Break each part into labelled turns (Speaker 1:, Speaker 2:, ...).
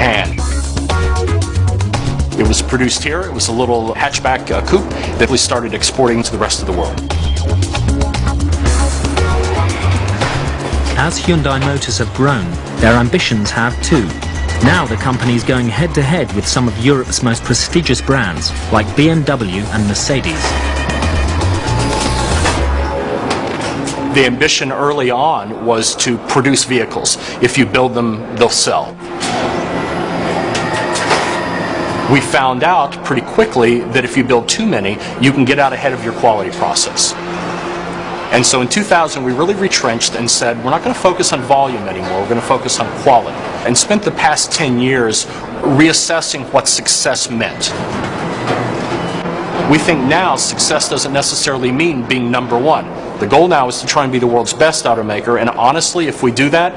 Speaker 1: Japan. It was produced here. It was a little hatchback coupe that we started exporting to the rest of the world.
Speaker 2: As Hyundai Motors have grown, their ambitions have too. Now the company is going head-to-head with some of Europe's most prestigious brands, like BMW and Mercedes.
Speaker 1: The ambition early on was to produce vehicles. If you build them, they'll sell. We found out pretty quickly that if you build too many, you can get out ahead of your quality process. And so in 2000, we really retrenched and said, we're not going to focus on volume anymore, we're going to focus on quality. And spent the past 10 years reassessing what success meant. We think now success doesn't necessarily mean being number one. The goal now is to try and be the world's best automaker, and honestly, if we do that,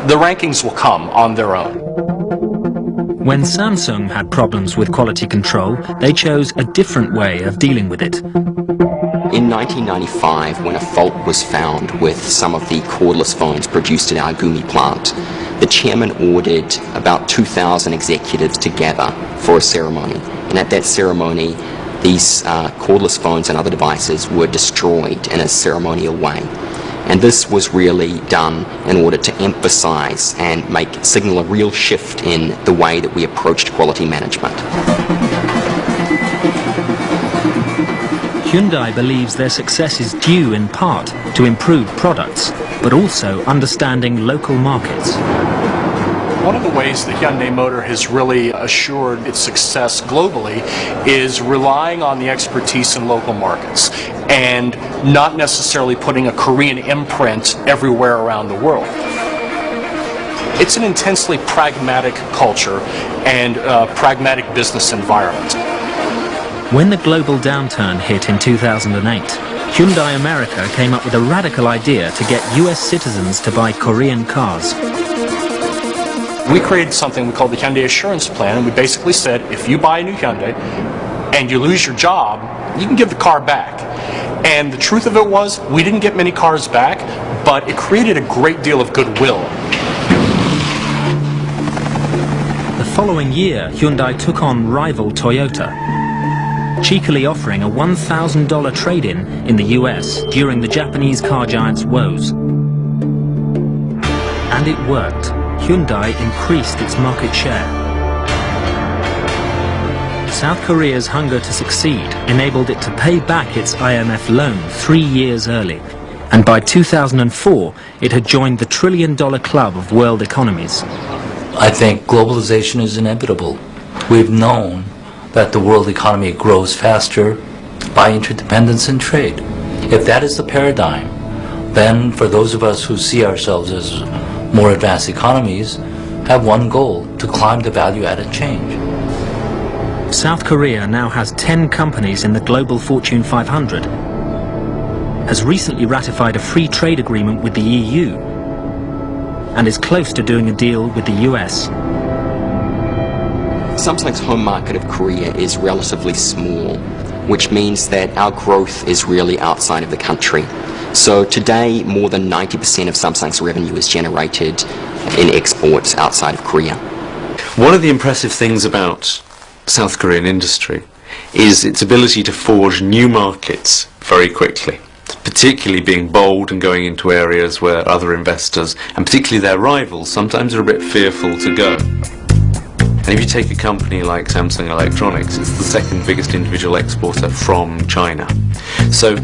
Speaker 1: the rankings will come on their own.
Speaker 2: When Samsung had problems with quality control, they chose a different way of dealing with it.
Speaker 3: In 1995, when a fault was found with some of the cordless phones produced at our Gumi plant, the chairman ordered about 2,000 executives together for a ceremony. And at that ceremony, these cordless phones and other devices were destroyed in a ceremonial way. And this was really done in order to emphasize and signal a real shift in the way that we approached quality management.
Speaker 2: Hyundai believes their success is due in part to improved products, but also understanding local markets.
Speaker 1: One of the ways that Hyundai Motor has really assured its success globally is relying on the expertise in local markets and not necessarily putting a Korean imprint everywhere around the world. It's an intensely pragmatic culture and pragmatic business environment.
Speaker 2: When the global downturn hit in 2008, Hyundai America came up with a radical idea to get US citizens to buy Korean cars.
Speaker 1: We created something we called the Hyundai Assurance Plan, and we basically said, if you buy a new Hyundai and you lose your job, you can give the car back. And the truth of it was, we didn't get many cars back, but it created a great deal of goodwill.
Speaker 2: The following year, Hyundai took on rival Toyota, cheekily offering a $1,000 trade-in in the US during the Japanese car giant's woes. And it worked. Hyundai increased its market share. South Korea's hunger to succeed enabled it to pay back its IMF loan 3 years early. And by 2004, it had joined the trillion-dollar club of world economies.
Speaker 4: I think globalization is inevitable. We've known that the world economy grows faster by interdependence and trade. If that is the paradigm, then for those of us who see ourselves as more advanced economies, have one goal: to climb the value-added change.
Speaker 2: South Korea now has 10 companies in the global Fortune 500, has recently ratified a free trade agreement with the EU, and is close to doing a deal with the US.
Speaker 3: Samsung's home market of Korea is relatively small, which means that our growth is really outside of the country. So today, more than 90% of Samsung's revenue is generated in exports outside of Korea.
Speaker 5: One of the impressive things about South Korean industry is its ability to forge new markets very quickly, particularly being bold and going into areas where other investors, and particularly their rivals, sometimes are a bit fearful to go. And if you take a company like Samsung Electronics, it's the second biggest individual exporter from China. So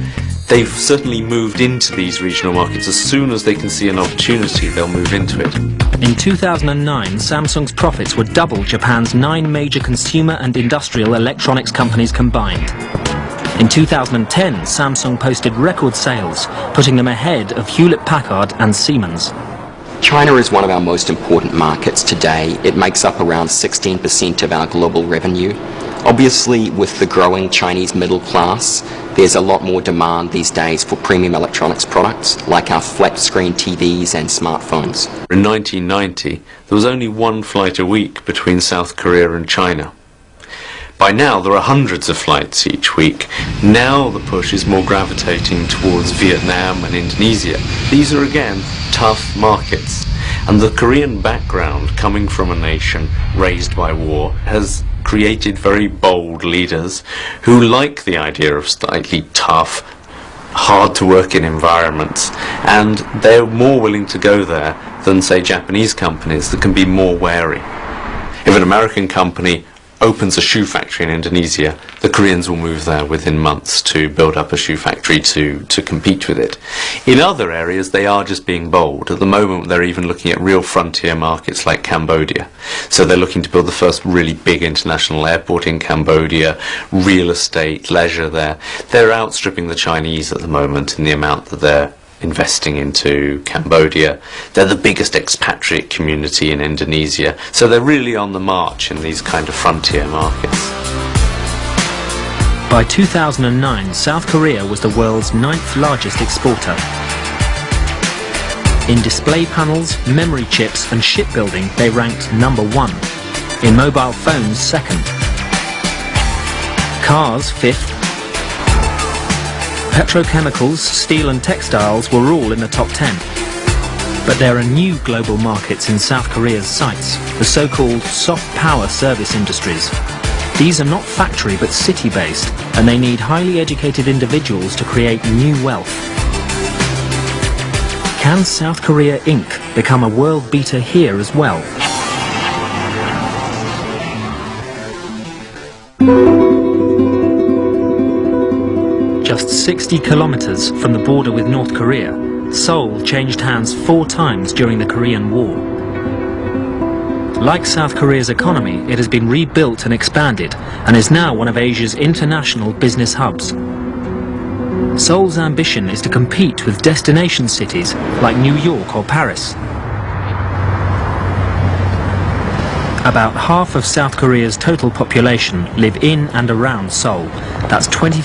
Speaker 5: they've certainly moved into these regional markets. As soon as they can see an opportunity, they'll move into it.
Speaker 2: In 2009, Samsung's profits were double Japan's 9 major consumer and industrial electronics companies combined. In 2010, Samsung posted record sales, putting them ahead of Hewlett-Packard and Siemens.
Speaker 3: China is one of our most important markets today. It makes up around 16% of our global revenue. Obviously, with the growing Chinese middle class, there's a lot more demand these days for premium electronics products, like our flat-screen TVs and smartphones.
Speaker 5: In 1990, there was only one flight a week between South Korea and China. By now, there are hundreds of flights each week. Now the push is more gravitating towards Vietnam and Indonesia. These are, again, tough markets. And the Korean background, coming from a nation raised by war, has created very bold leaders who like the idea of slightly tough, hard to work in environments, and they're more willing to go there than, say, Japanese companies that can be more wary. If an American company opens a shoe factory in Indonesia, the Koreans will move there within months to build up a shoe factory to compete with it. In other areas, they are just being bold. At the moment, they're even looking at real frontier markets like Cambodia. So they're looking to build the first really big international airport in Cambodia, real estate, leisure there. They're outstripping the Chinese at the moment in the amount that they're investing into Cambodia. They're the biggest expatriate community in Indonesia, so they're really on the march in these kind of frontier markets.
Speaker 2: By 2009, South Korea was the world's 9th largest exporter. In display panels, memory chips and shipbuilding, they ranked number 1. In mobile phones, 2nd. Cars, 5th. Petrochemicals, steel and textiles were all in the top 10. But there are new global markets in South Korea's sights, the so-called soft power service industries. These are not factory but city-based, and they need highly educated individuals to create new wealth. Can South Korea Inc. become a world beater here as well? Just 60 kilometers from the border with North Korea, Seoul changed hands 4 times during the Korean War. Like South Korea's economy, it has been rebuilt and expanded and is now one of Asia's international business hubs. Seoul's ambition is to compete with destination cities like New York or Paris. About half of South Korea's total population live in and around Seoul. That's 24